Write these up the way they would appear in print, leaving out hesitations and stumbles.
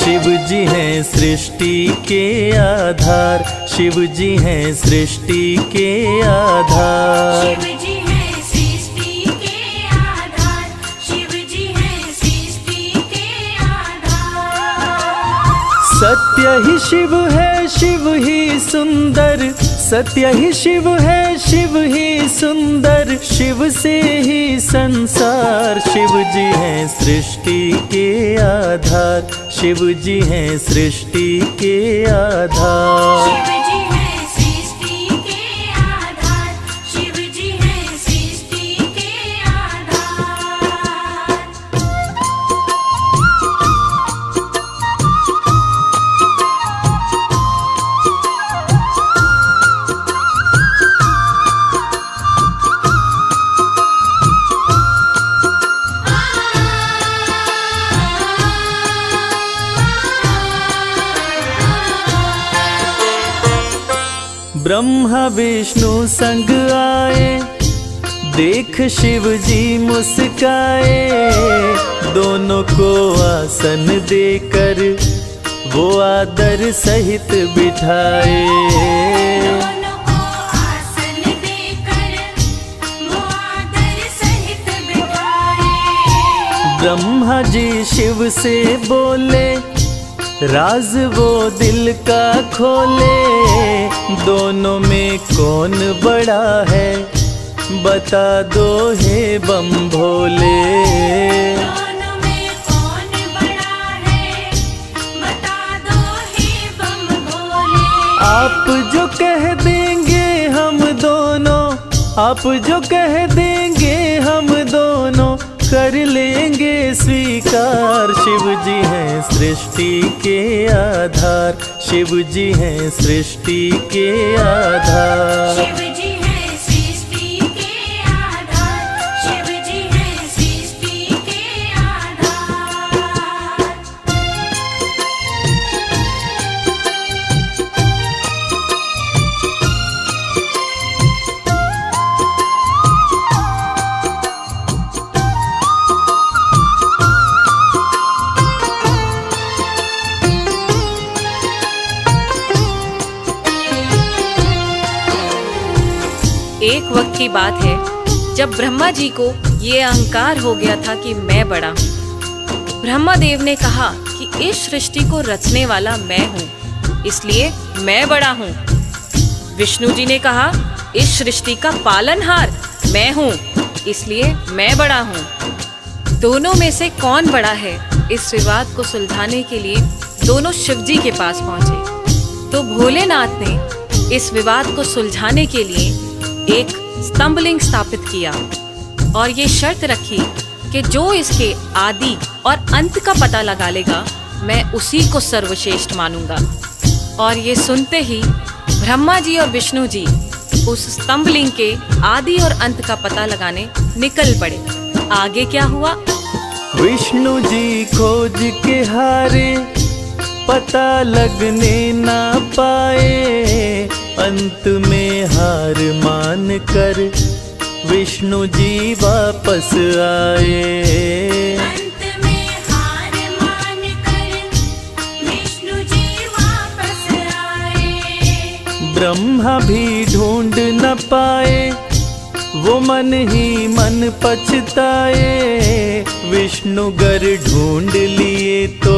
शिव जी हैं सृष्टि के आधार, शिव जी हैं सृष्टि के आधार। शिव जी हैं सृष्टि के आधार, शिव जी हैं सृष्टि के आधार। सत्य ही शिव है, शिव ही सुंदर, सत्य ही शिव है, शिव ही सुंदर, शिव से ही संसार। शिव जी हैं सृष्टि के आधार, शिव जी हैं सृष्टि के आधार। शिव जी हैं सृष्टि के आधार, शिव जी हैं सृष्टि के आधार। ब्रह्मा विष्णु संग आए, देख शिव जी मुस्काए, दोनों को आसन देकर वो आदर सहित बिठाए। दोनों को आसन देकर वो आदर सहित बिठाए। ब्रह्मा जी शिव से बोले, राज वो दिल का खोले, दोनों में कौन बड़ा है, बता दो हे बम भोले। दोनों में कौन बड़ा है, बता दो हे बम भोले। आप जो कह देंगे हम दोनों, आप जो कह देंगे हम दोनों, कर लेंगे स्वीकार। शिव जी हैं सृष्टि के आधार, शिव जी हैं सृष्टि के आधार। शिव जी हैं सृष्टि के आधार, शिव जी हैं सृष्टि के आधार। एक वक्त की बात है जब ब्रह्मा जी को ये अहंकार हो गया था कि मैं बड़ा हूँ। ब्रह्मा देव ने कहा कि इस सृष्टि को रचने वाला मैं हूँ, इसलिए मैं बड़ा हूँ। विष्णु जी ने कहा इस सृष्टि का पालनहार मैं हूँ, इसलिए मैं बड़ा हूँ। दोनों में से कौन बड़ा है, इस विवाद को सुलझाने के लिए दोनों शिव जी के पास पहुंचे। तो भोलेनाथ ने इस विवाद को सुलझाने के लिए एक स्तंभलिंग स्थापित किया और ये शर्त रखी कि जो इसके आदि और अंत का पता लगा लेगा, मैं उसी को सर्वश्रेष्ठ मानूंगा। और ये सुनते ही ब्रह्मा जी और विष्णु जी उस स्तंभलिंग के आदि और अंत का पता लगाने निकल पड़े। आगे क्या हुआ? विष्णु जी खोज के हारे, पता लगने ना पाए, अंत में हार मान कर विष्णु जी वापस आए। अंत में हार मान कर विष्णु जी वापस आए। ब्रह्मा भी ढूंढ न पाए, वो मन ही मन पछताए, विष्णु गर ढूंढ लिए तो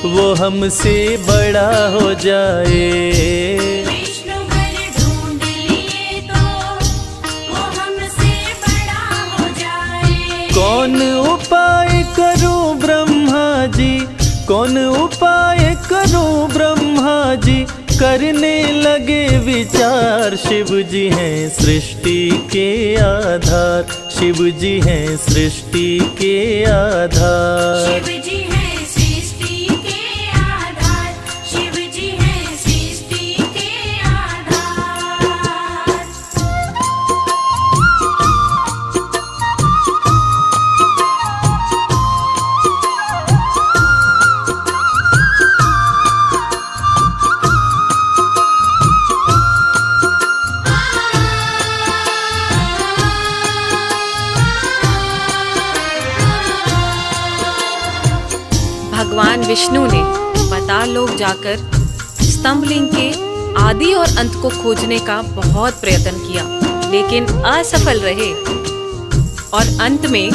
वो हमसे बड़ा हो जाए। विष्णु गर ढूंढ लिए तो वो हमसे बड़ा हो जाए। कौन उपाय करूं ब्रह्मा जी, कौन उपाय करूं ब्रह्मा जी, करने लगे विचार। शिव जी हैं सृष्टि के आधार, शिव जी हैं सृष्टि के आधार। शिव जी हैं सृष्टि के आधार, शिव जी हैं सृष्टि के आधार। भगवान विष्णु ने पाताल लोक जाकर स्तंभलिंग के आदि और अंत को खोजने का बहुत प्रयत्न किया, लेकिन असफल रहे और अंत में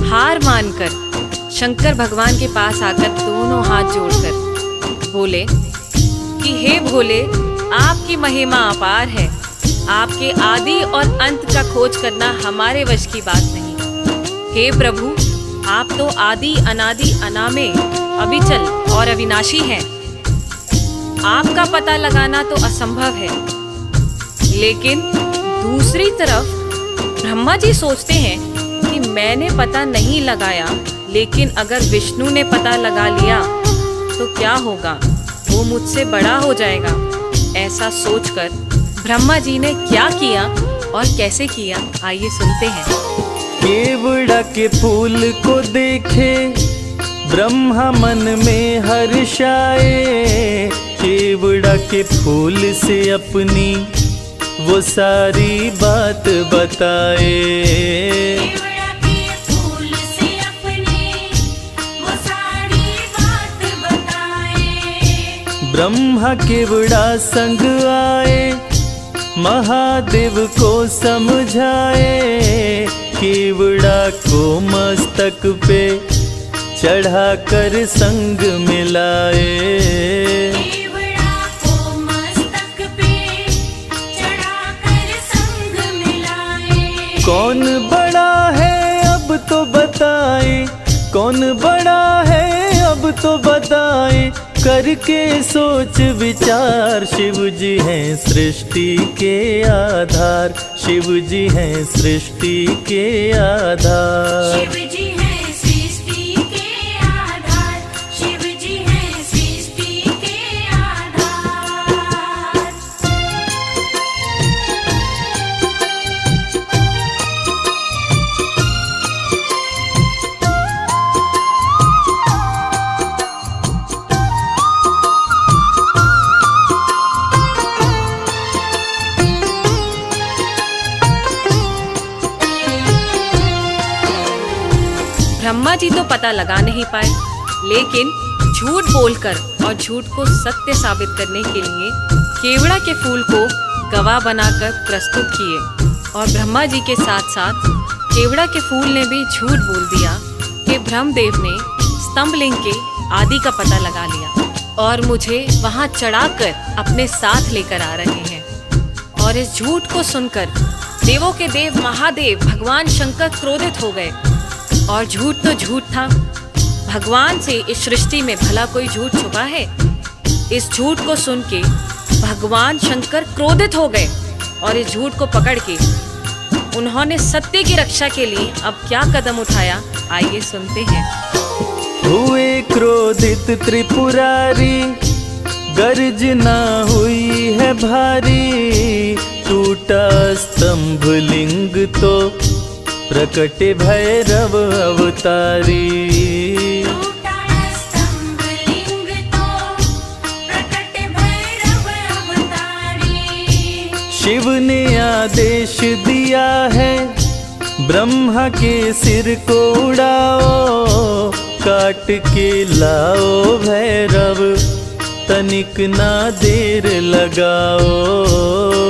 हार मानकर शंकर भगवान के पास आकर दोनों हाथ जोड़कर बोले कि हे भोले, आपकी महिमा अपार है, आपके आदि और अंत का खोज करना हमारे वश की बात नहीं। हे प्रभु, आप तो आदि अनादि अनामे अविचल और अविनाशी हैं। आपका पता लगाना तो असंभव है। लेकिन दूसरी तरफ ब्रह्मा जी सोचते हैं कि मैंने पता नहीं लगाया, लेकिन अगर विष्णु ने पता लगा लिया तो क्या होगा, वो मुझसे बड़ा हो जाएगा। ऐसा सोचकर ब्रह्मा जी ने क्या किया और कैसे किया, आइए सुनते हैं। केवड़ा के फूल को देखे ब्रह्मा मन में हर्षाए, केवड़ा के फूल से अपनी वो सारी बात बताए। केवड़ा के फूल से अपने वो सारी बात बताए। ब्रह्मा केवड़ा संग आए, महादेव को समझाए, केवड़ा को मस्तक पे चढ़ाकर संग मिलाए। केवड़ा को मस्तक पे चढ़ाकर संग मिलाए। कौन बड़ा है अब तो बताए, कौन बड़ा है अब तो बताए, करके सोच विचार। शिव जी हैं सृष्टि के आधार, शिव जी हैं सृष्टि के आधार। शिव जी हैं सृष्टि के आधार, शिव जी हैं सृष्टि के आधार। ब्रह्मा जी तो पता लगा नहीं पाए, लेकिन झूठ बोलकर और झूठ को सत्य साबित करने के लिए केवड़ा के फूल को गवाह बनाकर प्रस्तुत किए। और ब्रह्मा जी के साथ साथ केवड़ा के फूल ने भी झूठ बोल दिया कि ब्रह्मदेव ने स्तंभलिंग के आदि का पता लगा लिया और मुझे वहां चढ़ाकर अपने साथ लेकर आ रहे हैं। और इस झूठ को सुनकर देवों के देव महादेव भगवान शंकर क्रोधित हो गए। और झूठ तो झूठ था, भगवान से इस सृष्टि में भला कोई झूठ छुपा है। इस झूठ को सुन के भगवान शंकर क्रोधित हो गए और इस झूठ को पकड़ के उन्होंने सत्य की रक्षा के लिए अब क्या कदम उठाया, आइए सुनते हैं। हुए क्रोधित त्रिपुरारी, गर्जना हुई है भारी, टूटा स्तंभ लिंग तो प्रकटे भैरव अवतारी। टूटा स्तंभ लिंग तो प्रकटे भैरव अवतारी। शिव ने आदेश दिया है, ब्रह्मा के सिर को उड़ाओ, काट के लाओ भैरव, तनिक ना देर लगाओ।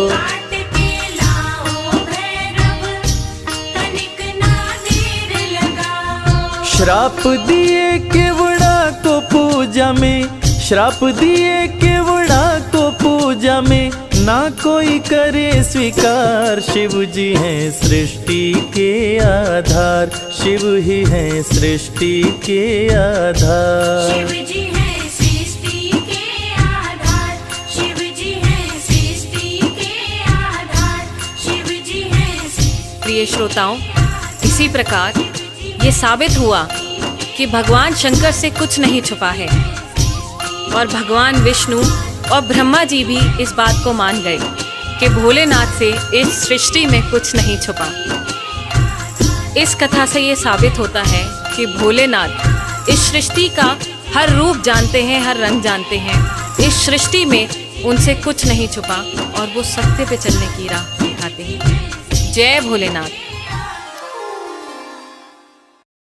काट के लाओ भैरव, तनिक ना देर लगाओ। श्राप दिए केवड़ा को पूजा में, श्राप दिए केवड़ा को पूजा में, ना कोई करे स्वीकार। शिव जी हैं सृष्टि के आधार, शिव ही हैं सृष्टि के आधार। शिव जी हैं सृष्टि के आधार, शिव जी हैं सृष्टि के आधार, शिव जी हैं सृष्टि। प्रिय श्रोताओं, इसी प्रकार ये साबित हुआ कि भगवान शंकर से कुछ नहीं छुपा है और भगवान विष्णु और ब्रह्मा जी भी इस बात को मान गए कि भोलेनाथ से इस सृष्टि में कुछ नहीं छुपा। इस कथा से ये साबित होता है कि भोलेनाथ इस सृष्टि का हर रूप जानते हैं, हर रंग जानते हैं। इस सृष्टि में उनसे कुछ नहीं छुपा और वो सत्य पे चलने की राह दिखाते हैं। जय भोलेनाथ।